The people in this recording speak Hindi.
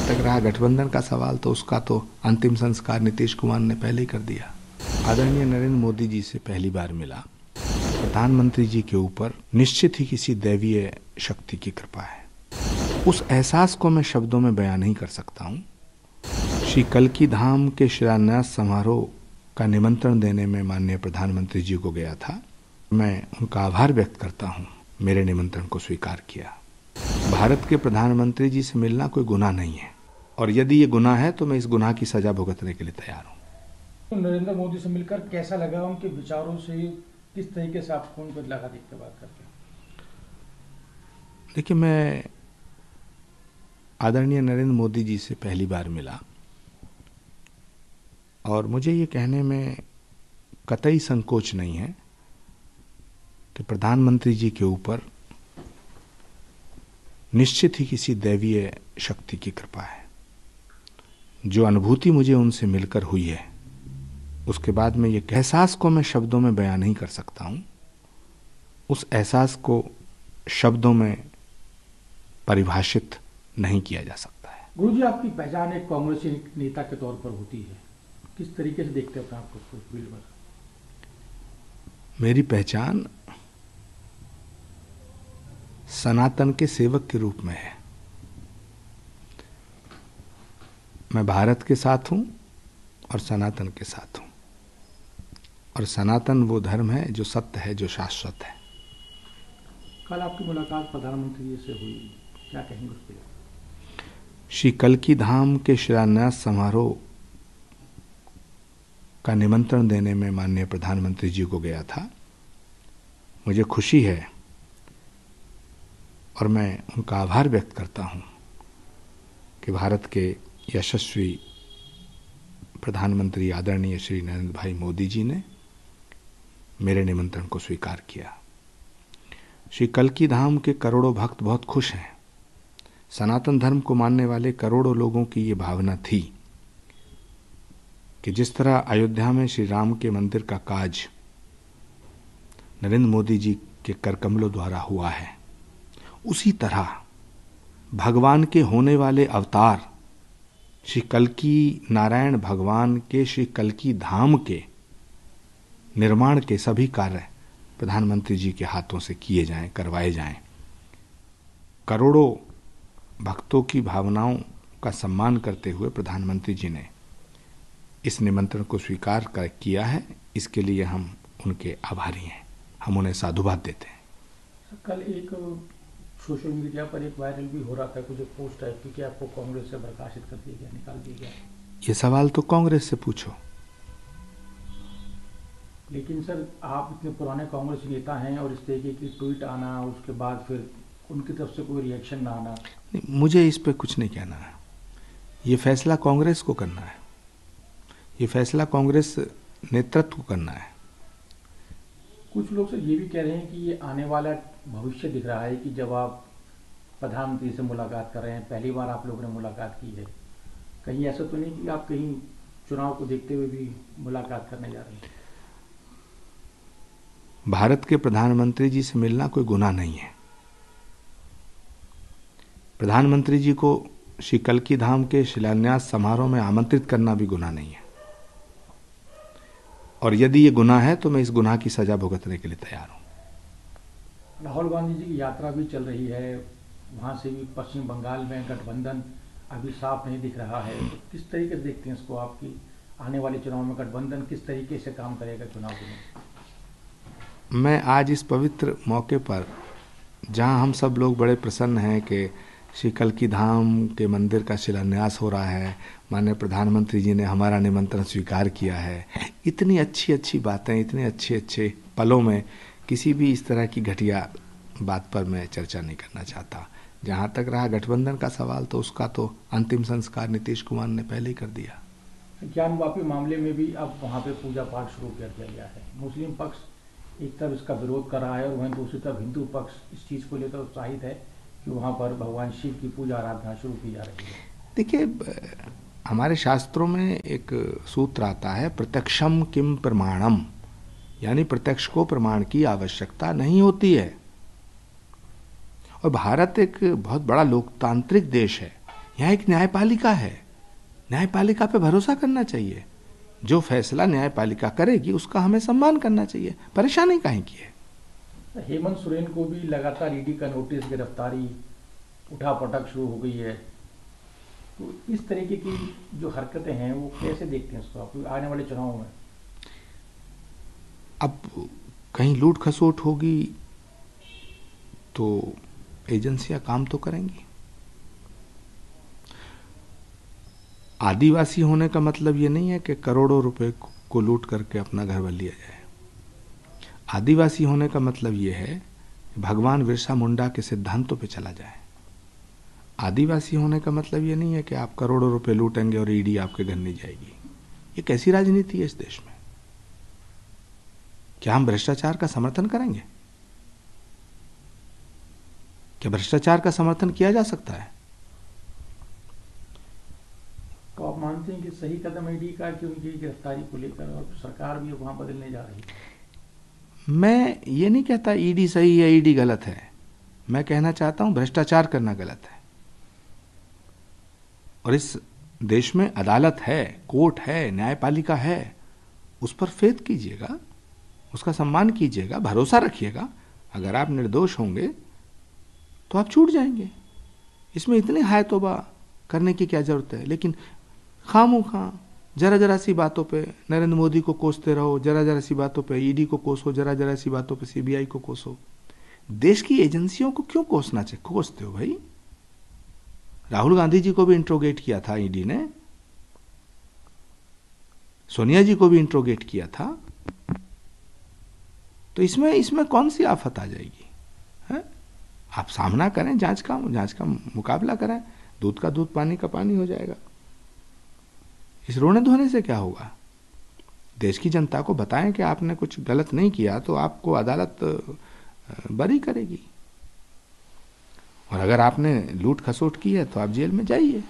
तक रहा गठबंधन का सवाल, तो उसका तो अंतिम संस्कार नीतीश कुमार ने पहले ही कर दिया। आदरणीय नरेंद्र मोदी जी से पहली बार मिला। प्रधानमंत्री जी के ऊपर निश्चित ही किसी दैवीय शक्ति की कृपा है। उस एहसास को मैं शब्दों में बयान नहीं कर सकता हूँ। श्री कल्की धाम के शिलान्यास समारोह का निमंत्रण देने में माननीय प्रधानमंत्री जी को गया था। मैं उनका आभार व्यक्त करता हूँ, मेरे निमंत्रण को स्वीकार किया। भारत के प्रधानमंत्री जी से मिलना कोई गुनाह नहीं है, और यदि ये गुनाह है तो मैं इस गुनाह की सजा भुगतने के लिए तैयार हूँ। तो नरेंद्र मोदी से मिलकर कैसा लगा? उनके विचारों से किस तरीके से आपको उनको लगा देख के बात करके? देखिए, मैं आदरणीय नरेंद्र मोदी जी से पहली बार मिला और मुझे ये कहने में कतई संकोच नहीं है कि प्रधानमंत्री जी के ऊपर निश्चित ही किसी दैवीय शक्ति की कृपा है। जो अनुभूति मुझे उनसे मिलकर हुई है, उसके बाद में ये एहसास को मैं शब्दों में बयान नहीं कर सकता हूँ। उस एहसास को शब्दों में परिभाषित नहीं किया जा सकता है। गुरुजी, आपकी पहचान एक कांग्रेसी नेता के तौर पर होती है, किस तरीके से देखते हैं अपने आप को? मेरी पहचान सनातन के सेवक के रूप में है। मैं भारत के साथ हूं और सनातन के साथ हूं, और सनातन वो धर्म है जो सत्य है, जो शाश्वत है। कल आपकी मुलाकात प्रधानमंत्री जी से हुई, क्या कहेंगे उस पर? श्री कल्की धाम के शिलान्यास समारोह का निमंत्रण देने में माननीय प्रधानमंत्री जी को गया था। मुझे खुशी है और मैं उनका आभार व्यक्त करता हूं कि भारत के यशस्वी प्रधानमंत्री आदरणीय श्री नरेंद्र भाई मोदी जी ने मेरे निमंत्रण को स्वीकार किया। श्री कल्की धाम के करोड़ों भक्त बहुत खुश हैं। सनातन धर्म को मानने वाले करोड़ों लोगों की ये भावना थी कि जिस तरह अयोध्या में श्री राम के मंदिर का काज नरेंद्र मोदी जी के करकमलों द्वारा हुआ है, उसी तरह भगवान के होने वाले अवतार श्री कल्की नारायण भगवान के श्री कल्की धाम के निर्माण के सभी कार्य प्रधानमंत्री जी के हाथों से किए जाएं, करवाए जाएं। करोड़ों भक्तों की भावनाओं का सम्मान करते हुए प्रधानमंत्री जी ने इस निमंत्रण को स्वीकार किया है। इसके लिए हम उनके आभारी हैं, हम उन्हें साधुवाद देते हैं। कल एक सोशल मीडिया पर एक वायरल भी हो रहा था कुछ पोस्ट है कि आपको कांग्रेस से बर्खास्त कर दिया गया, निकाल दिया गया। ये सवाल तो कांग्रेस से पूछो। लेकिन सर, आप इतने पुराने कांग्रेस नेता हैं और इस तरीके की ट्वीट आना, उसके बाद फिर उनकी तरफ से कोई रिएक्शन ना आना। मुझे इस पे कुछ नहीं कहना है। ये फैसला कांग्रेस को करना है, ये फैसला कांग्रेस नेतृत्व को करना है। कुछ लोग सर ये भी कह रहे हैं कि ये आने वाला भविष्य दिख रहा है कि जब आप प्रधानमंत्री से मुलाकात कर रहे हैं, पहली बार आप लोगों ने मुलाकात की है, कहीं ऐसा तो नहीं कि आप कहीं चुनाव को देखते हुए भी मुलाकात करने जा रहे हैं? भारत के प्रधानमंत्री जी से मिलना कोई गुनाह नहीं है। प्रधानमंत्री जी को श्री कल्की धाम के शिलान्यास समारोह में आमंत्रित करना भी गुनाह नहीं है, और यदि ये गुनाह है तो मैं इस गुनाह की सजा भुगतने के लिए तैयार हूं। राहुल गांधी जी की यात्रा भी चल रही है, वहां से भी पश्चिम बंगाल में गठबंधन अभी साफ नहीं दिख रहा है, तो किस तरीके से देखते हैं इसको? आपकी आने वाले चुनाव में गठबंधन किस तरीके से काम करेगा चुनाव में? मैं आज इस पवित्र मौके पर, जहां हम सब लोग बड़े प्रसन्न हैं कि श्री कल्की धाम के मंदिर का शिलान्यास हो रहा है, माननीय प्रधानमंत्री जी ने हमारा निमंत्रण स्वीकार किया है, इतनी अच्छी अच्छी बातें, इतने अच्छे अच्छे पलों में किसी भी इस तरह की घटिया बात पर मैं चर्चा नहीं करना चाहता। जहां तक रहा गठबंधन का सवाल, तो उसका तो अंतिम संस्कार नीतीश कुमार ने पहले ही कर दिया। ज्ञानवापी मामले में भी अब वहाँ पे पूजा पाठ शुरू कर दिया गया है। मुस्लिम पक्ष एक तरफ इसका विरोध कर रहा है और वहीं दूसरी तरफ हिंदू पक्ष इस चीज़ को लेकर उत्साहित है कि वहाँ पर भगवान शिव की पूजा आराधना शुरू की जा रही है। देखिए, हमारे शास्त्रों में एक सूत्र आता है, प्रत्यक्षम किम प्रमाणम, यानी प्रत्यक्ष को प्रमाण की आवश्यकता नहीं होती है। और भारत एक बहुत बड़ा लोकतांत्रिक देश है, यहाँ एक न्यायपालिका है, न्यायपालिका पे भरोसा करना चाहिए। जो फैसला न्यायपालिका करेगी उसका हमें सम्मान करना चाहिए। परेशानी काहे की है? हेमंत सोरेन को भी लगातार ईडी का नोटिस, गिरफ्तारी, उठापटक शुरू हो गई है। तो इस तरीके की जो हरकतें हैं वो कैसे देखते हैं उसको आप आने वाले चुनाव में? अब कहीं लूट खसोट होगी तो एजेंसियां काम तो करेंगी। आदिवासी होने का मतलब ये नहीं है कि करोड़ों रुपए को लूट करके अपना घर बन लिया जाए। आदिवासी होने का मतलब ये है कि भगवान बिरसा मुंडा के सिद्धांतों पे चला जाए। आदिवासी होने का मतलब ये नहीं है कि आप करोड़ों रुपए लूटेंगे और ईडी आपके घर नहीं जाएगी। ये कैसी राजनीति है इस देश में? क्या हम भ्रष्टाचार का समर्थन करेंगे? क्या भ्रष्टाचार का समर्थन किया जा सकता है? तो आप मानते हैं कि सही कदम ईडी का कि उनकी गिरफ्तारी को लेकर, और सरकार भी वहां बदलने जा रही है? मैं ये नहीं कहता ईडी सही है ईडी गलत है। मैं कहना चाहता हूं भ्रष्टाचार करना गलत है। और इस देश में अदालत है, कोर्ट है, न्यायपालिका है, उस पर फेथ कीजिएगा, उसका सम्मान कीजिएगा, भरोसा रखिएगा। अगर आप निर्दोष होंगे तो आप छूट जाएंगे। इसमें इतनी हाय तौबा करने की क्या जरूरत है? लेकिन खामोखा जरा जरा सी बातों पे नरेंद्र मोदी को कोसते रहो, जरा जरा सी बातों पे ईडी को कोसो, जरा जरा सी बातों पे सीबीआई को कोसो। देश की एजेंसियों को क्यों कोसते हो भाई? राहुल गांधी जी को भी इंट्रोगेट किया था ईडी ने, सोनिया जी को भी इंट्रोगेट किया था। तो इसमें कौन सी आफत आ जाएगी? है? आप सामना करें, जांच का मुकाबला करें, दूध का दूध पानी का पानी हो जाएगा। इस रोने धोने से क्या होगा? देश की जनता को बताएं कि आपने कुछ गलत नहीं किया तो आपको अदालत बरी करेगी। और अगर आपने लूट खसोट की है तो आप जेल में जाइए।